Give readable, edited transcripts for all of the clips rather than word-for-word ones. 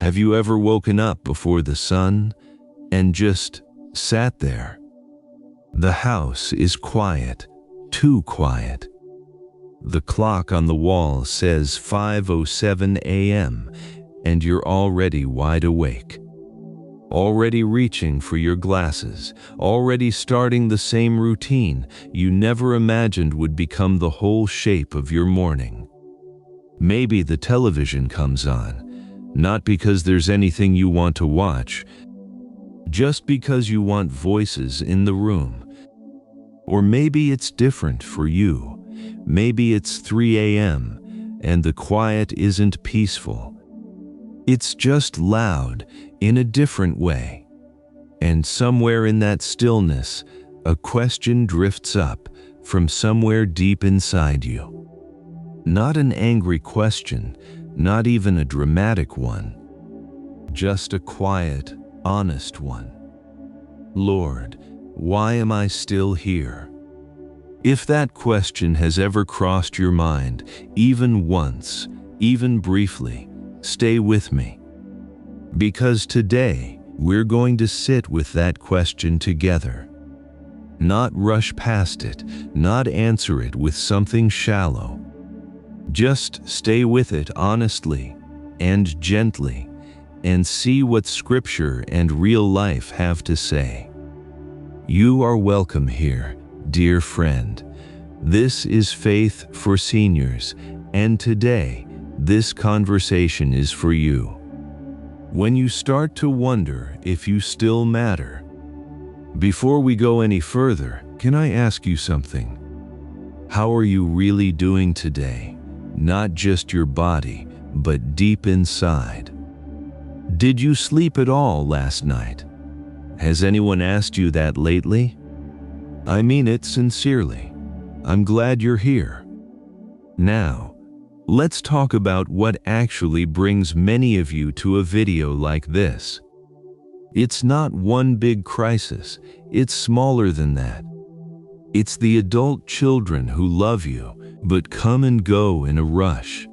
Have you ever woken up before the sun and just sat there? The house is quiet, too quiet. The clock on the wall says 5:07 a.m. and you're already wide awake. Already reaching for your glasses, already starting the same routine you never imagined would become the whole shape of your morning. Maybe the television comes on, not because there's anything you want to watch, just because you want voices in the room. Or maybe it's different for you. Maybe it's 3 a.m. and the quiet isn't peaceful. It's just loud in a different way. And somewhere in that stillness, a question drifts up from somewhere deep inside you. Not an angry question, not even a dramatic one. Just a quiet, honest one. Lord, why am I still here? If that question has ever crossed your mind, even once, even briefly, stay with me. Because today, we're going to sit with that question together. Not rush past it, not answer it with something shallow. Just stay with it honestly and gently and see what Scripture and real life have to say. You are welcome here, dear friend. This is Faith for Seniors, and today, this conversation is for you. When you start to wonder if you still matter. Before we go any further, can I ask you something? How are you really doing today? Not just your body, but deep inside. Did you sleep at all last night? Has anyone asked you that lately? I mean it sincerely. I'm glad you're here. Now, let's talk about what actually brings many of you to a video like this. It's not one big crisis, it's smaller than that. It's the adult children who love you, but come and go in a rush.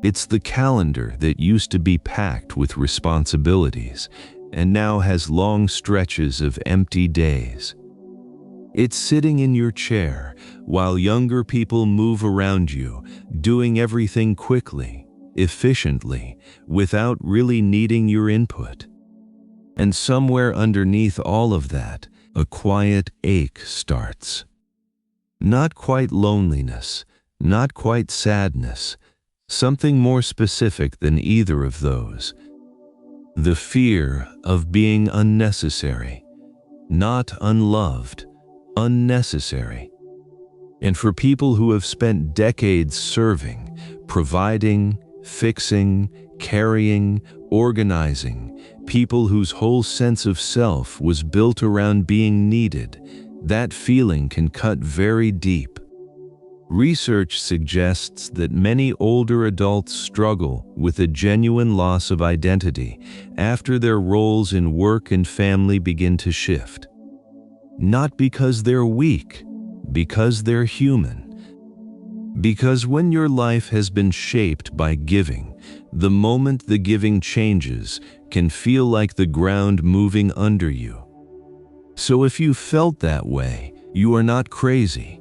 It's the calendar that used to be packed with responsibilities and now has long stretches of empty days. It's sitting in your chair while younger people move around you, doing everything quickly, efficiently, without really needing your input. And somewhere underneath all of that, a quiet ache starts. Not quite loneliness, not quite sadness, something more specific than either of those. The fear of being unnecessary, not unloved, unnecessary. And for people who have spent decades serving, providing, fixing, carrying, organizing, people whose whole sense of self was built around being needed, that feeling can cut very deep. Research suggests that many older adults struggle with a genuine loss of identity after their roles in work and family begin to shift. Not because they're weak, because they're human. Because when your life has been shaped by giving, the moment the giving changes can feel like the ground moving under you. So if you felt that way, you are not crazy.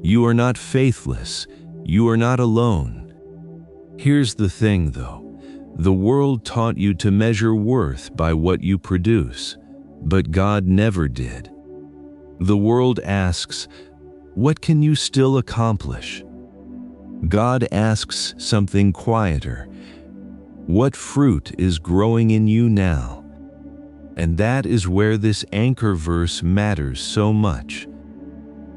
You are not faithless. You are not alone. Here's the thing though. The world taught you to measure worth by what you produce, but God never did. The world asks, what can you still accomplish? God asks something quieter. What fruit is growing in you now? And that is where this anchor verse matters so much.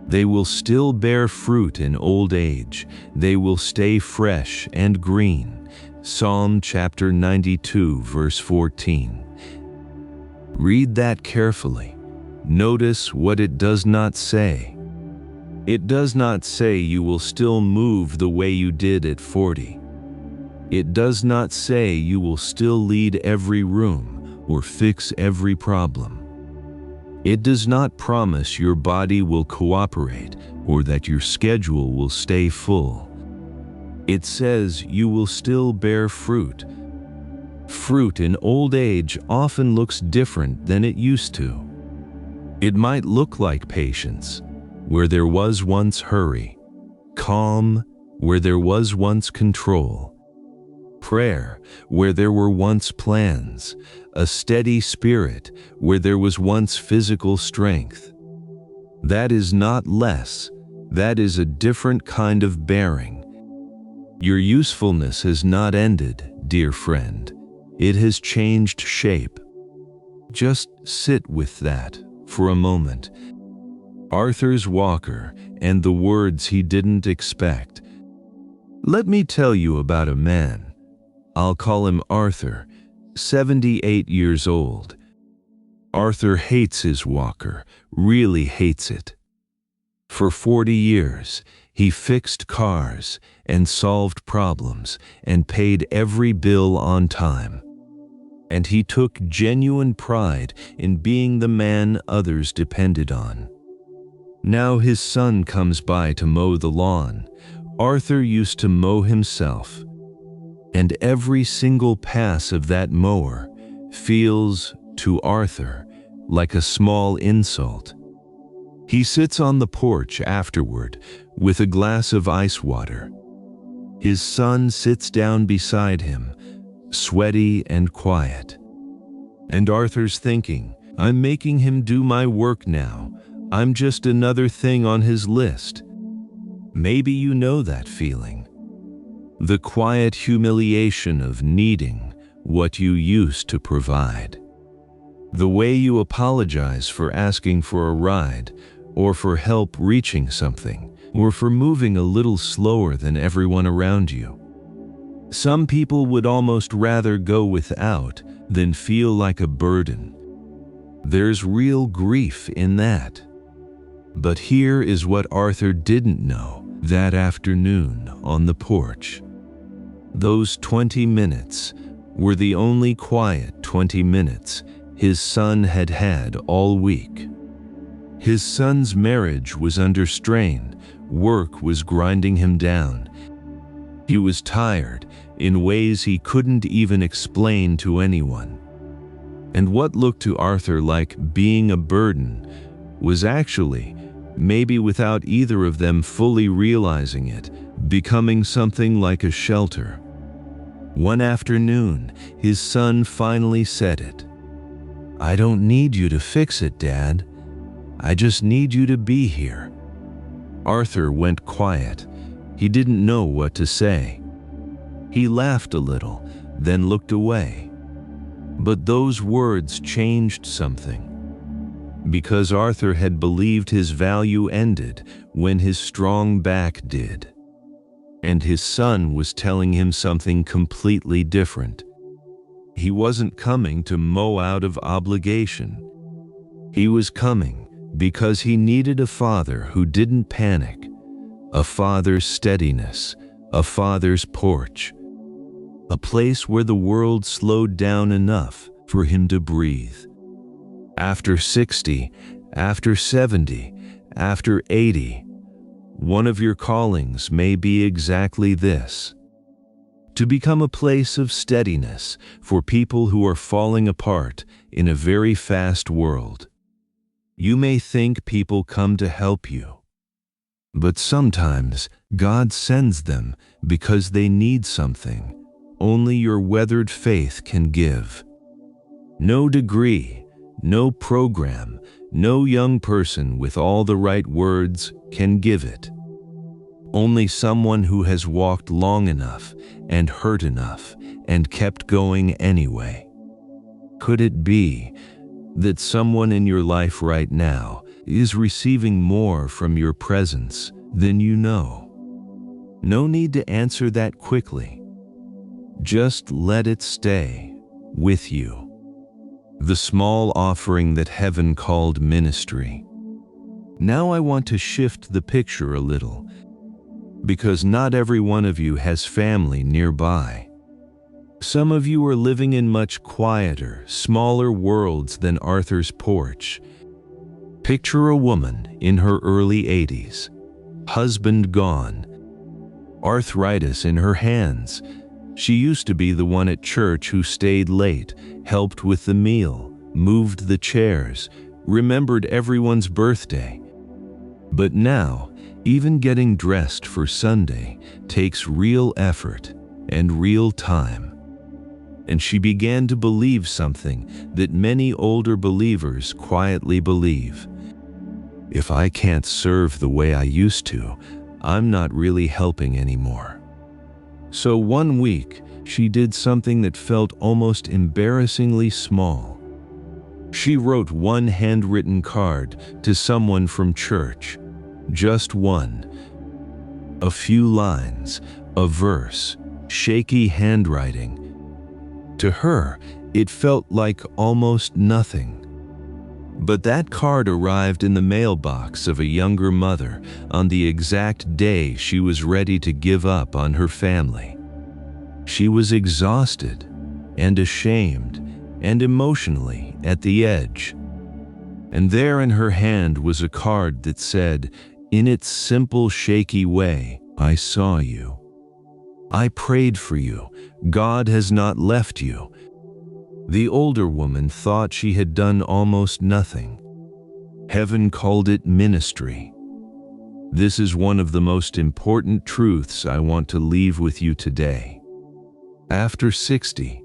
They will still bear fruit in old age. They will stay fresh and green. Psalm chapter 92, verse 14. Read that carefully. Notice what it does not say. It does not say you will still move the way you did at 40. It does not say you will still lead every room or fix every problem. It does not promise your body will cooperate or that your schedule will stay full. It says you will still bear fruit. Fruit in old age often looks different than it used to. It might look like patience, where there was once hurry, calm, where there was once control, prayer, where there were once plans, a steady spirit, where there was once physical strength. That is not less, that is a different kind of bearing. Your usefulness has not ended, dear friend. It has changed shape. Just sit with that for a moment. Arthur's walker and the words he didn't expect. Let me tell you about a man. I'll call him Arthur, 78 years old. Arthur hates his walker, really hates it. For 40 years, he fixed cars and solved problems and paid every bill on time. And he took genuine pride in being the man others depended on. Now his son comes by to mow the lawn. Arthur used to mow himself. And every single pass of that mower feels, to Arthur, like a small insult. He sits on the porch afterward with a glass of ice water. His son sits down beside him, sweaty and quiet. And Arthur's thinking, I'm making him do my work now. I'm just another thing on his list. Maybe you know that feeling. The quiet humiliation of needing what you used to provide. The way you apologize for asking for a ride, or for help reaching something, or for moving a little slower than everyone around you. Some people would almost rather go without than feel like a burden. There's real grief in that. But here is what Arthur didn't know that afternoon on the porch. Those 20 minutes were the only quiet 20 minutes his son had had all week. His son's marriage was under strain, work was grinding him down. He was tired in ways he couldn't even explain to anyone. And what looked to Arthur like being a burden was actually, maybe without either of them fully realizing it, becoming something like a shelter. One afternoon, his son finally said it. I don't need you to fix it, Dad. I just need you to be here. Arthur went quiet. He didn't know what to say. He laughed a little, then looked away. But those words changed something. Because Arthur had believed his value ended when his strong back did. And his son was telling him something completely different. He wasn't coming to mow out of obligation. He was coming because he needed a father who didn't panic, a father's steadiness, a father's porch, a place where the world slowed down enough for him to breathe. After 60, after 70, after 80, one of your callings may be exactly this: to become a place of steadiness for people who are falling apart in a very fast world. You may think people come to help you, but sometimes God sends them because they need something only your weathered faith can give. No degree, no program, no young person with all the right words can give it. Only someone who has walked long enough and hurt enough and kept going anyway. Could it be that someone in your life right now is receiving more from your presence than you know? No need to answer that quickly. Just let it stay with you. The small offering that heaven called ministry. Now I want to shift the picture a little, because not every one of you has family nearby. Some of you are living in much quieter, smaller worlds than Arthur's porch. Picture a woman in her early 80s, husband gone, arthritis in her hands, She used to be the one at church who stayed late, helped with the meal, moved the chairs, remembered everyone's birthday. But now, even getting dressed for Sunday takes real effort and real time. And she began to believe something that many older believers quietly believe. If I can't serve the way I used to, I'm not really helping anymore. So one week, she did something that felt almost embarrassingly small. She wrote one handwritten card to someone from church. Just one. A few lines, a verse, shaky handwriting. To her, it felt like almost nothing. But that card arrived in the mailbox of a younger mother on the exact day she was ready to give up on her family. She was exhausted and ashamed and emotionally at the edge. And there in her hand was a card that said, in its simple, shaky way, I saw you. I prayed for you. God has not left you. The older woman thought she had done almost nothing. Heaven called it ministry. This is one of the most important truths I want to leave with you today. After 60,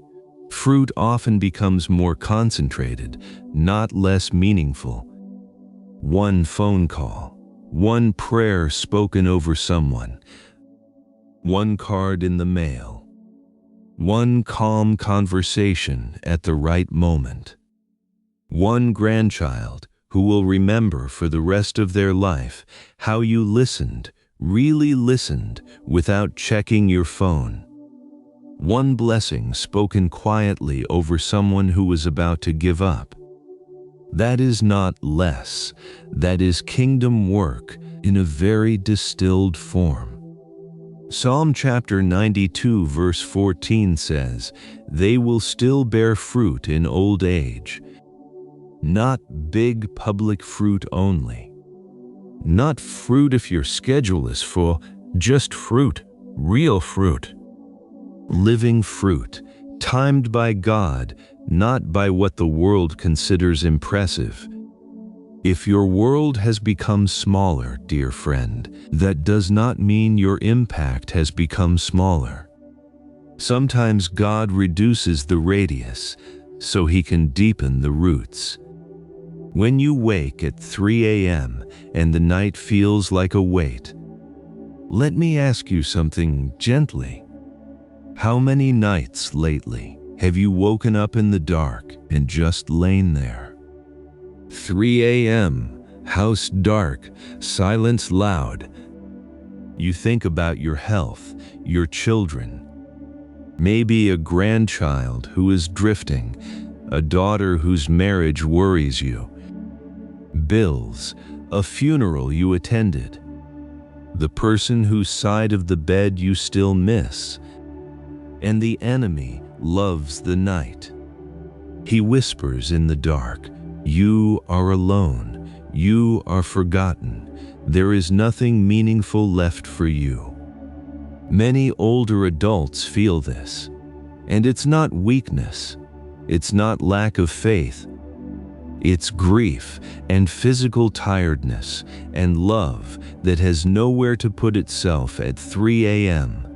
fruit often becomes more concentrated, not less meaningful. One phone call, one prayer spoken over someone, one card in the mail. One calm conversation at the right moment. One grandchild who will remember for the rest of their life how you listened, really listened, without checking your phone. One blessing spoken quietly over someone who was about to give up. That is not less. That is kingdom work in a very distilled form. Psalm chapter 92 verse 14 says, "They will still bear fruit in old age." Not big public fruit only. Not fruit if your schedule is full, just fruit, real fruit. Living fruit, timed by God, not by what the world considers impressive. If your world has become smaller, dear friend, that does not mean your impact has become smaller. Sometimes God reduces the radius so He can deepen the roots. When you wake at 3 a.m. and the night feels like a weight, let me ask you something gently. How many nights lately have you woken up in the dark and just lain there? 3 a.m., house dark, silence loud. You think about your health, your children. Maybe a grandchild who is drifting, a daughter whose marriage worries you. Bills, a funeral you attended. The person whose side of the bed you still miss. And the enemy loves the night. He whispers in the dark, "You are alone. You are forgotten. There is nothing meaningful left for you." Many older adults feel this. And it's not weakness. It's not lack of faith. It's grief and physical tiredness and love that has nowhere to put itself at 3 a.m.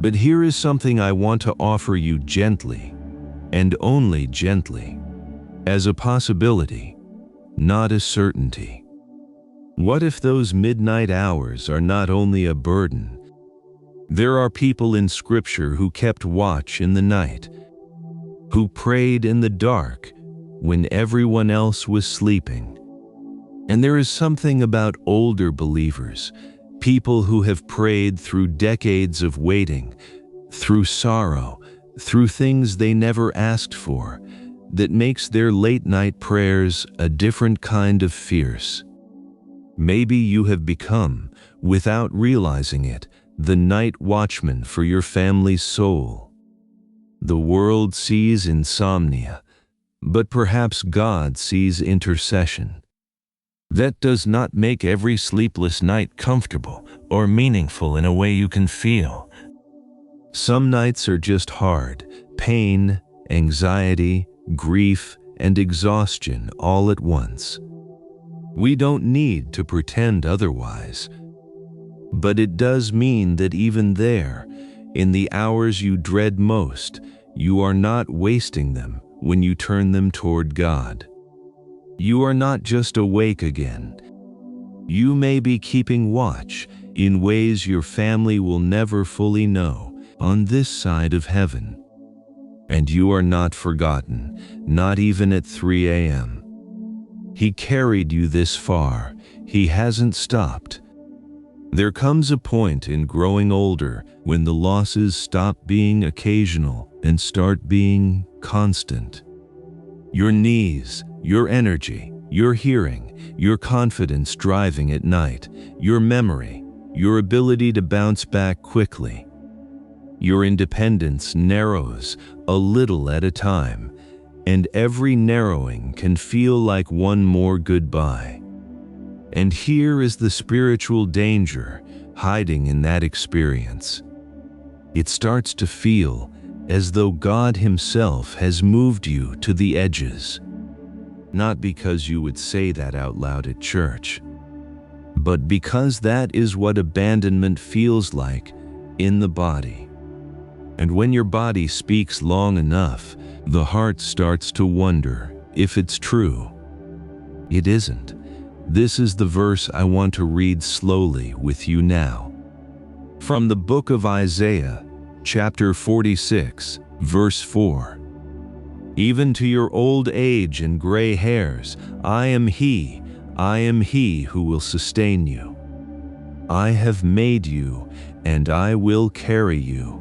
But here is something I want to offer you gently, and only gently, as a possibility, not a certainty. What if those midnight hours are not only a burden? There are people in Scripture who kept watch in the night, who prayed in the dark when everyone else was sleeping. And there is something about older believers, people who have prayed through decades of waiting, through sorrow, through things they never asked for, that makes their late-night prayers a different kind of fierce. Maybe you have become, without realizing it, the night watchman for your family's soul. The world sees insomnia, but perhaps God sees intercession. That does not make every sleepless night comfortable or meaningful in a way you can feel. Some nights are just hard, pain, anxiety, grief, and exhaustion all at once. We don't need to pretend otherwise. But it does mean that even there, in the hours you dread most, you are not wasting them when you turn them toward God. You are not just awake again. You may be keeping watch in ways your family will never fully know on this side of heaven. And you are not forgotten, not even at 3 a.m. He carried you this far. He hasn't stopped. There comes a point in growing older when the losses stop being occasional and start being constant. Your knees, your energy, your hearing, your confidence driving at night, your memory, your ability to bounce back quickly. Your independence narrows a little at a time, and every narrowing can feel like one more goodbye. And here is the spiritual danger hiding in that experience. It starts to feel as though God Himself has moved you to the edges. Not because you would say that out loud at church, but because that is what abandonment feels like in the body. And when your body speaks long enough, the heart starts to wonder if it's true. It isn't. This is the verse I want to read slowly with you now. From the book of Isaiah, chapter 46, verse 4. Even to your old age and gray hairs, I am He who will sustain you. I have made you, and I will carry you.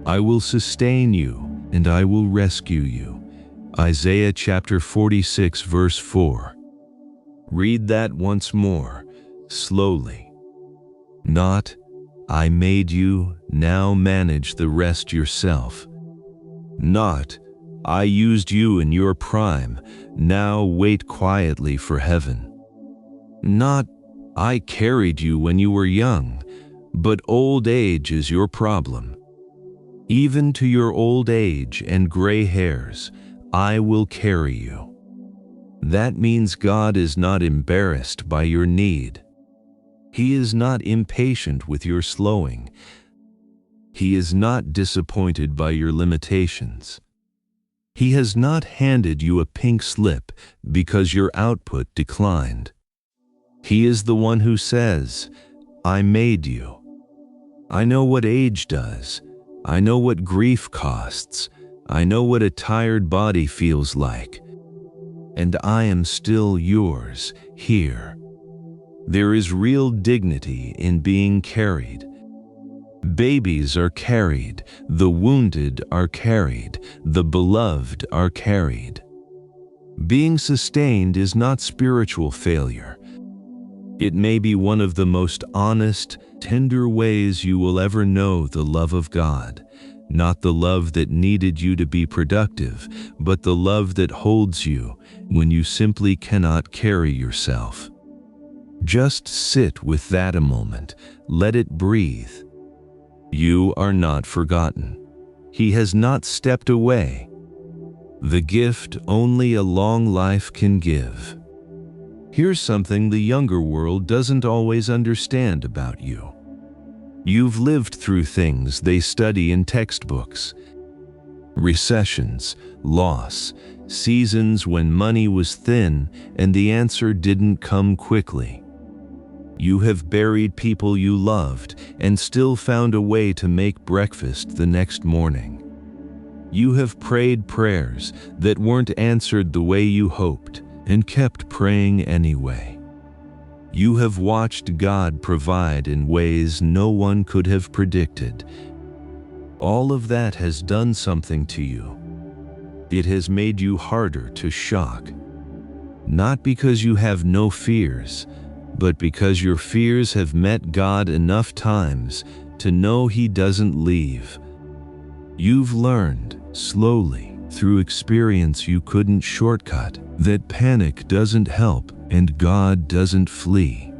I will sustain you, and I will rescue you. Isaiah chapter 46, verse 4. Read that once more, slowly. Not, I made you, now manage the rest yourself. Not, I used you in your prime, now wait quietly for heaven. Not, I carried you when you were young, but old age is your problem. Even to your old age and gray hairs, I will carry you. That means God is not embarrassed by your need. He is not impatient with your slowing. He is not disappointed by your limitations. He has not handed you a pink slip because your output declined. He is the one who says, I made you. I know what age does. I know what grief costs. I know what a tired body feels like. And I am still yours here. There is real dignity in being carried. Babies are carried, the wounded are carried, the beloved are carried. Being sustained is not spiritual failure. It may be one of the most honest, tender ways you will ever know the love of God. Not the love that needed you to be productive, but the love that holds you when you simply cannot carry yourself. Just sit with that a moment. Let it breathe. You are not forgotten. He has not stepped away. The gift only a long life can give. Here's something the younger world doesn't always understand about you. You've lived through things they study in textbooks. Recessions, loss, seasons when money was thin and the answer didn't come quickly. You have buried people you loved and still found a way to make breakfast the next morning. You have prayed prayers that weren't answered the way you hoped and kept praying anyway. You have watched God provide in ways no one could have predicted. All of that has done something to you. It has made you harder to shock. Not because you have no fears, but because your fears have met God enough times to know He doesn't leave. You've learned, slowly, through experience you couldn't shortcut, that panic doesn't help and God doesn't flee.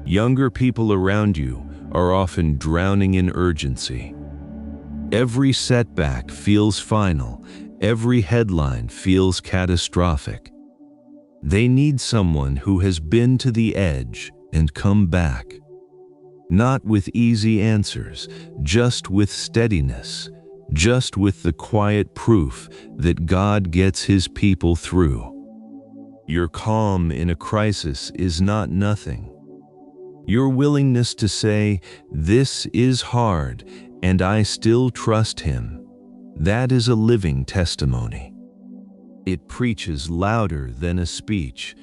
Younger people around you are often drowning in urgency. Every setback feels final. Every headline feels catastrophic. They need someone who has been to the edge and come back. Not with easy answers, just with steadiness, just with the quiet proof that God gets His people through. Your calm in a crisis is not nothing. Your willingness to say, "This is hard, and I still trust Him," that is a living testimony. It preaches louder than a speech.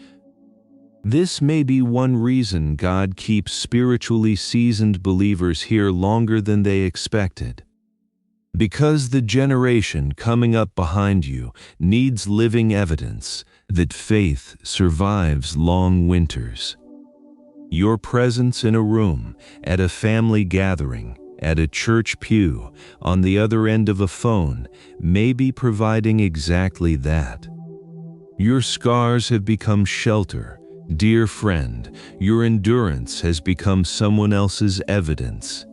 This may be one reason God keeps spiritually seasoned believers here longer than they expected. Because the generation coming up behind you needs living evidence that faith survives long winters. Your presence in a room, at a family gathering, at a church pew, on the other end of a phone, may be providing exactly that. Your scars have become shelter, dear friend. Your endurance has become someone else's evidence.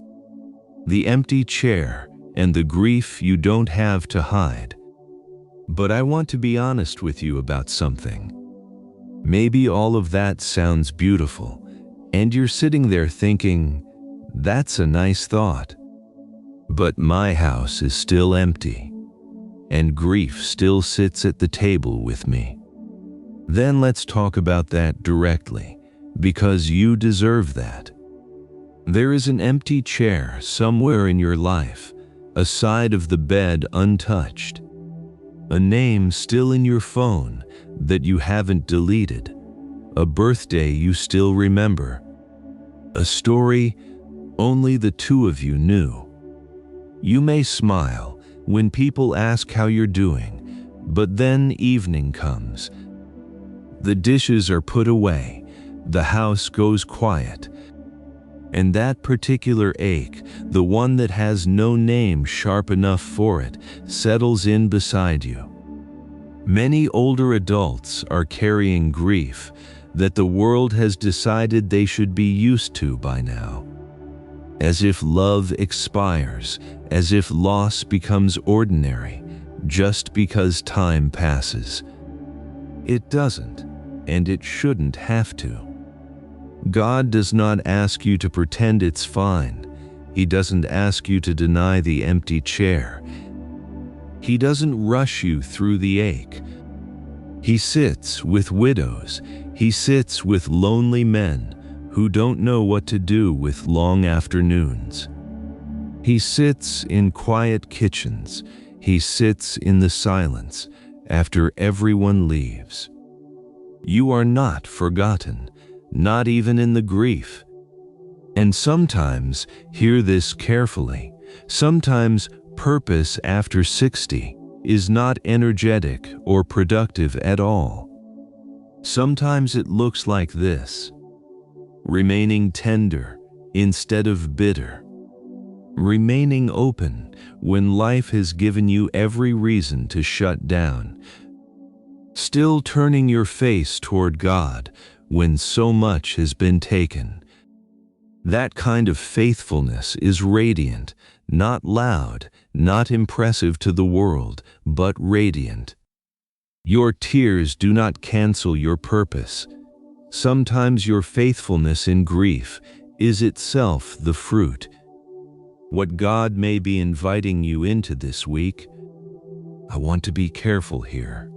The empty chair and the grief you don't have to hide. But I want to be honest with you about something. Maybe all of that sounds beautiful, and you're sitting there thinking, "That's a nice thought. But my house is still empty, and grief still sits at the table with me." Then let's talk about that directly, because you deserve that. There is an empty chair somewhere in your life, a side of the bed untouched, a name still in your phone that you haven't deleted, a birthday you still remember, a story only the two of you knew. You may smile when people ask how you're doing, but then evening comes. The dishes are put away, the house goes quiet, and that particular ache, the one that has no name sharp enough for it, settles in beside you. Many older adults are carrying grief that the world has decided they should be used to by now. As if love expires, as if loss becomes ordinary, just because time passes. It doesn't, and it shouldn't have to. God does not ask you to pretend it's fine. He doesn't ask you to deny the empty chair. He doesn't rush you through the ache. He sits with widows. He sits with lonely men who don't know what to do with long afternoons. He sits in quiet kitchens. He sits in the silence after everyone leaves. You are not forgotten, not even in the grief. And sometimes, hear this carefully, sometimes purpose after 60 is not energetic or productive at all. Sometimes it looks like this: remaining tender instead of bitter, remaining open when life has given you every reason to shut down, still turning your face toward God when so much has been taken. That kind of faithfulness is radiant, not loud, not impressive to the world, but radiant. Your tears do not cancel your purpose. Sometimes your faithfulness in grief is itself the fruit. What God may be inviting you into this week, I want to be careful here,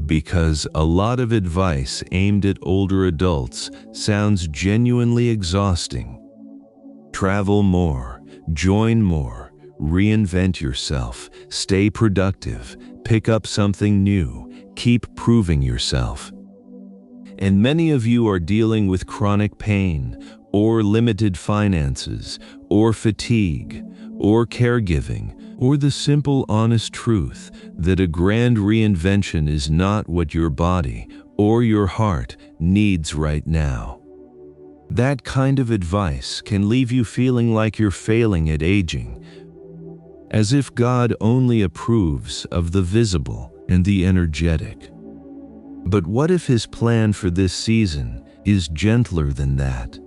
because a lot of advice aimed at older adults sounds genuinely exhausting. Travel more, join more, reinvent yourself, stay productive, pick up something new, keep proving yourself. And many of you are dealing with chronic pain, or limited finances, or fatigue, or caregiving, or the simple honest truth that a grand reinvention is not what your body or your heart needs right now. That kind of advice can leave you feeling like you're failing at aging, as if God only approves of the visible and the energetic. But what if His plan for this season is gentler than that?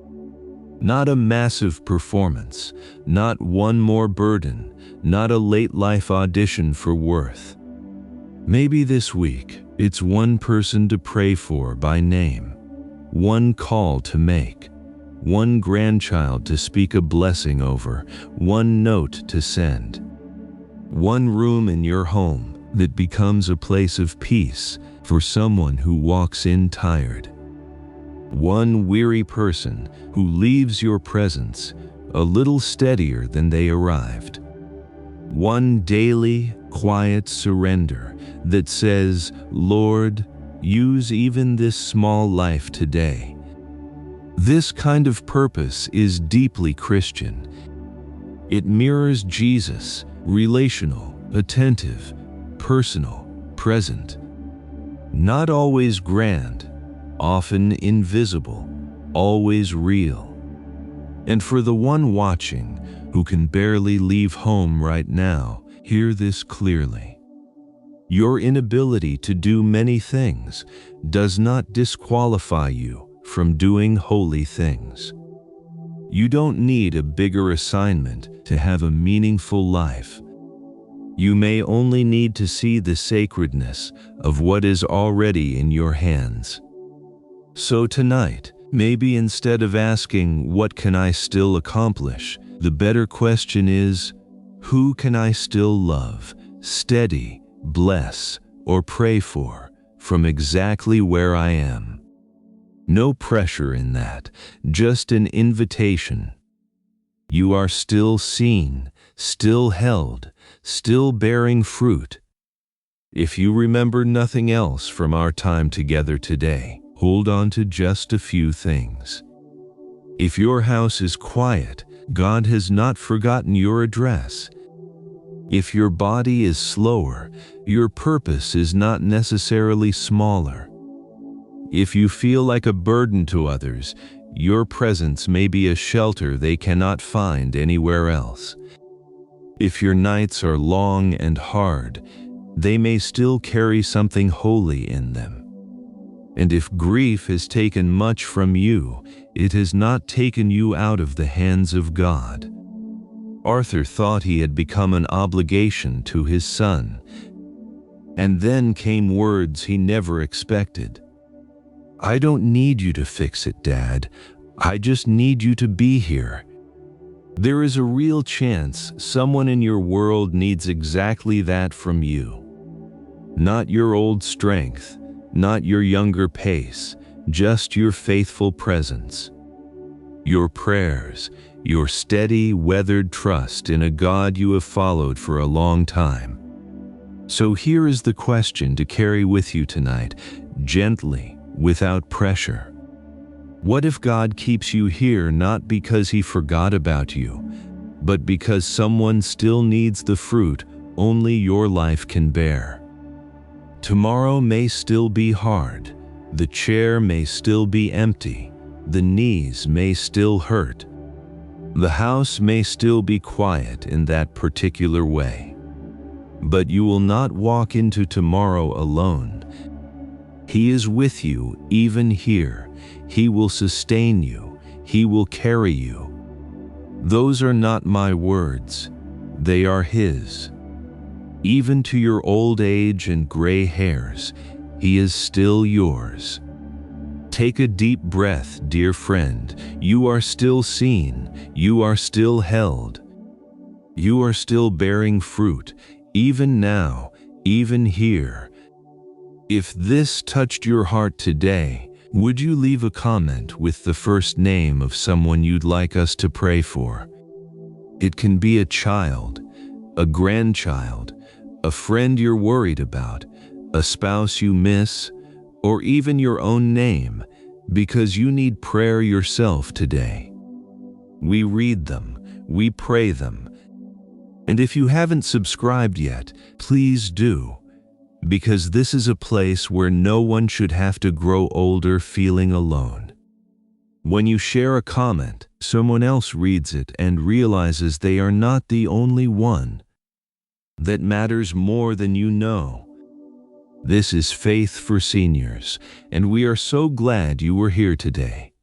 Not a massive performance, not one more burden, not a late life audition for worth. Maybe this week, it's one person to pray for by name, one call to make, one grandchild to speak a blessing over, one note to send, one room in your home that becomes a place of peace for someone who walks in tired. One weary person who leaves your presence a little steadier than they arrived. One daily, quiet surrender that says, Lord, use even this small life today. This kind of purpose is deeply Christian. It mirrors Jesus, relational, attentive, personal, present. Not always grand, often invisible, always real. And for the one watching who can barely leave home right now, hear this clearly. Your inability to do many things does not disqualify you from doing holy things. You don't need a bigger assignment to have a meaningful life. You may only need to see the sacredness of what is already in your hands. So tonight, maybe instead of asking, what can I still accomplish, the better question is, who can I still love, steady, bless, or pray for from exactly where I am? No pressure in that, just an invitation. You are still seen, still held, still bearing fruit. If you remember nothing else from our time together today, hold on to just a few things. If your house is quiet, God has not forgotten your address. If your body is slower, your purpose is not necessarily smaller. If you feel like a burden to others, your presence may be a shelter they cannot find anywhere else. If your nights are long and hard, they may still carry something holy in them. And if grief has taken much from you, it has not taken you out of the hands of God. Arthur thought he had become an obligation to his son. And then came words he never expected. I don't need you to fix it, Dad. I just need you to be here. There is a real chance someone in your world needs exactly that from you. Not your old strength, not your younger pace, just your faithful presence. Your prayers, your steady, weathered trust in a God you have followed for a long time. So here is the question to carry with you tonight, gently, without pressure. What if God keeps you here not because He forgot about you, but because someone still needs the fruit only your life can bear? Tomorrow may still be hard, the chair may still be empty, the knees may still hurt, the house may still be quiet in that particular way. But you will not walk into tomorrow alone. He is with you even here. He will sustain you. He will carry you. Those are not my words. They are His. Even to your old age and gray hairs, He is still yours. Take a deep breath, dear friend. You are still seen. You are still held. You are still bearing fruit, even now, even here. If this touched your heart today, would you leave a comment with the first name of someone you'd like us to pray for? It can be a child, a grandchild, a friend you're worried about, a spouse you miss, or even your own name, because you need prayer yourself today. We read them, we pray them. And if you haven't subscribed yet, please do. Because this is a place where no one should have to grow older feeling alone. When you share a comment, someone else reads it and realizes they are not the only one. That matters more than you know. This is Faith for Seniors, and we are so glad you were here today.